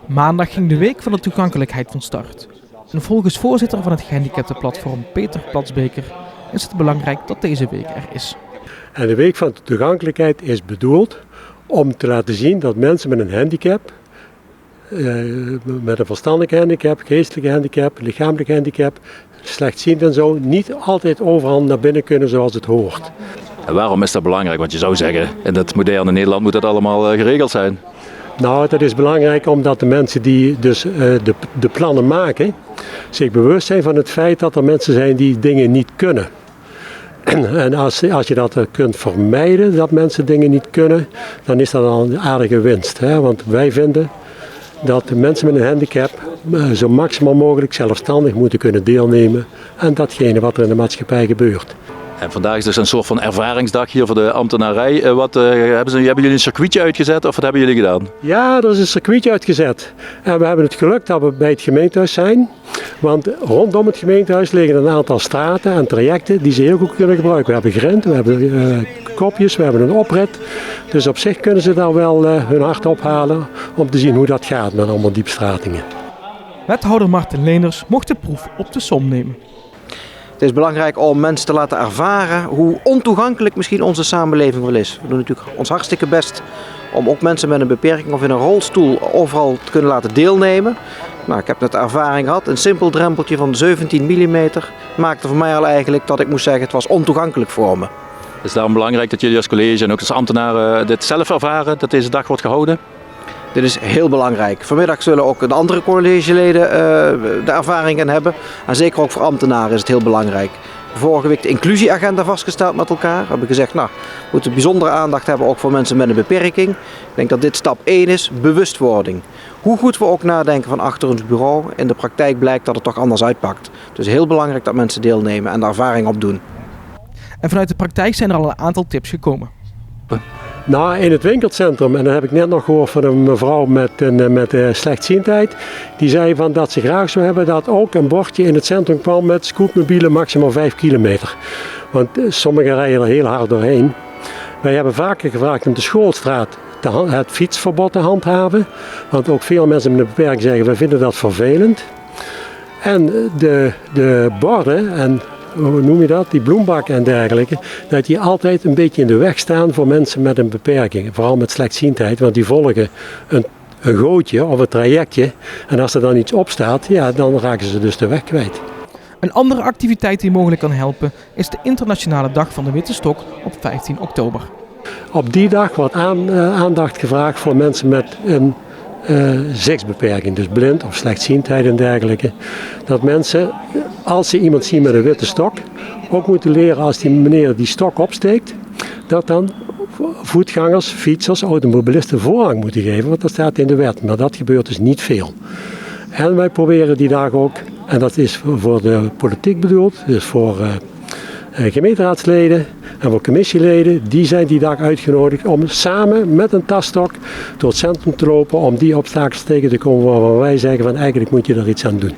Maandag ging de Week van de Toegankelijkheid van start. En volgens voorzitter van het gehandicaptenplatform Peter Platsbeker is het belangrijk dat deze week er is. En de Week van de Toegankelijkheid is bedoeld om te laten zien dat mensen met een handicap, met een verstandelijke handicap, geestelijke handicap, lichamelijke handicap, slechtziend en zo, niet altijd overal naar binnen kunnen zoals het hoort. En waarom is dat belangrijk? Want je zou zeggen, in het moderne Nederland moet dat allemaal geregeld zijn. Nou, dat is belangrijk omdat de mensen die dus de plannen maken, zich bewust zijn van het feit dat er mensen zijn die dingen niet kunnen. En als je dat kunt vermijden, dat mensen dingen niet kunnen, dan is dat al een aardige winst. Hè? Want wij vinden dat de mensen met een handicap zo maximaal mogelijk zelfstandig moeten kunnen deelnemen aan datgene wat er in de maatschappij gebeurt. En vandaag is dus een soort van ervaringsdag hier voor de ambtenarij. Hebben jullie een circuitje uitgezet of wat hebben jullie gedaan? Ja, er is een circuitje uitgezet. En we hebben het geluk dat we bij het gemeentehuis zijn. Want rondom het gemeentehuis liggen een aantal straten en trajecten die ze heel goed kunnen gebruiken. We hebben grind, we hebben kopjes, we hebben een oprit. Dus op zich kunnen ze daar wel hun hart ophalen om te zien hoe dat gaat met allemaal diepstratingen. Wethouder Marten Leenders mocht de proef op de som nemen. Het is belangrijk om mensen te laten ervaren hoe ontoegankelijk misschien onze samenleving wel is. We doen natuurlijk ons hartstikke best om ook mensen met een beperking of in een rolstoel overal te kunnen laten deelnemen. Nou, ik heb net ervaring gehad. Een simpel drempeltje van 17 mm maakte voor mij al eigenlijk dat ik moest zeggen het was ontoegankelijk voor me. Het is daarom belangrijk dat jullie als college en ook als ambtenaren dit zelf ervaren, dat deze dag wordt gehouden? Dit is heel belangrijk. Vanmiddag zullen ook de andere collegeleden de ervaring gaan hebben. En zeker ook voor ambtenaren is het heel belangrijk. Vorige week de inclusieagenda vastgesteld met elkaar. We hebben gezegd, nou, we moeten bijzondere aandacht hebben ook voor mensen met een beperking. Ik denk dat dit stap 1 is, bewustwording. Hoe goed we ook nadenken van achter ons bureau, in de praktijk blijkt dat het toch anders uitpakt. Dus heel belangrijk dat mensen deelnemen en de ervaring opdoen. En vanuit de praktijk zijn er al een aantal tips gekomen. Nou, in het winkelcentrum, en dat heb ik net nog gehoord van een mevrouw met slechtziendheid, die zei van dat ze graag zou hebben dat ook een bordje in het centrum kwam met scootmobielen maximaal 5 kilometer. Want sommigen rijden er heel hard doorheen. Wij hebben vaker gevraagd om de Schoolstraat het fietsverbod te handhaven, want ook veel mensen met een beperking zeggen, we vinden dat vervelend. En de borden en hoe noem je dat, die bloembakken en dergelijke, dat die altijd een beetje in de weg staan voor mensen met een beperking. Vooral met slechtziendheid, want die volgen een gootje of een trajectje. En als er dan iets op staat, ja, dan raken ze dus de weg kwijt. Een andere activiteit die mogelijk kan helpen is de Internationale Dag van de Witte Stok op 15 oktober. Op die dag wordt aandacht gevraagd voor mensen met een zichtsbeperking, dus blind of slechtziendheid en dergelijke. Dat mensen, als ze iemand zien met een witte stok, ook moeten leren als die meneer die stok opsteekt, dat dan voetgangers, fietsers, automobilisten voorrang moeten geven, want dat staat in de wet. Maar dat gebeurt dus niet veel. En wij proberen die dag ook, en dat is voor de politiek bedoeld, dus voor gemeenteraadsleden en voor commissieleden, die zijn die dag uitgenodigd om samen met een tasstok door het centrum te lopen om die obstakels tegen te komen waarvan wij zeggen van eigenlijk moet je er iets aan doen.